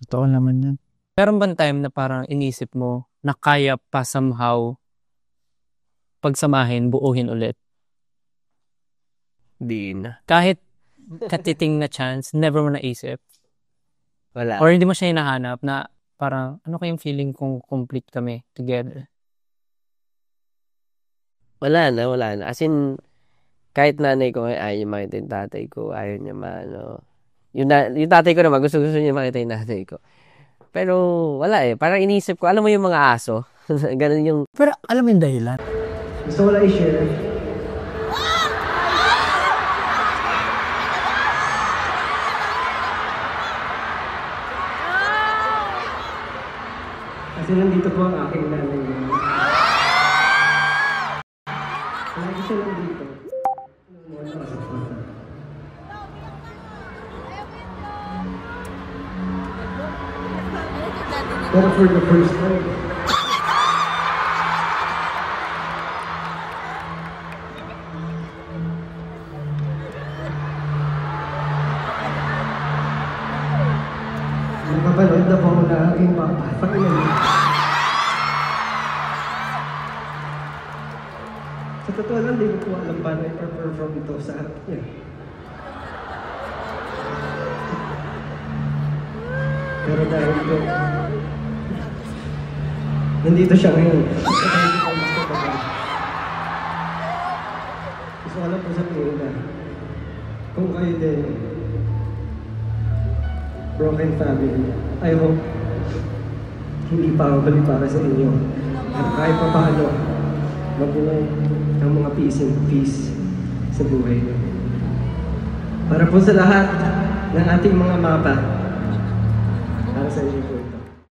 Totoo naman yan. Meron bang time na parang inisip mo na kaya pa somehow pagsamahin, buuhin ulit? Di na. Kahit katiting na chance, never mo naisip? Wala. Or hindi mo siya hinahanap na parang, ano kayong feeling kung complete kami together? Wala na. As in, kahit nanay ko ayaw niya makita yung tatay ko, ayaw niya yung tatay ko naman, gusto niya makita yung nanay ko. Pero wala eh. Parang inisip ko, alam mo yung mga aso? Ganun yung... Pero alam mo yung dahilan? Gusto ko lang i-share. Kasi nandito po ang aking nanay. Lagi siya nandito. Pero for the first time, nakapanood na po na aking pakilan. Sa totoo lang, di ko po alam paano i-perform ito sa harap niya. Pero dahil po, nandito siya ngayon. Gusto ko lang po sabihin na kung kayo din broken family, I hope hindi pa ako bali para sa inyo. At kahit pa paano, mabuo ang mga peace sa buhay niyo. Para po sa lahat ng ating mga mapa, para sa inyo po ito.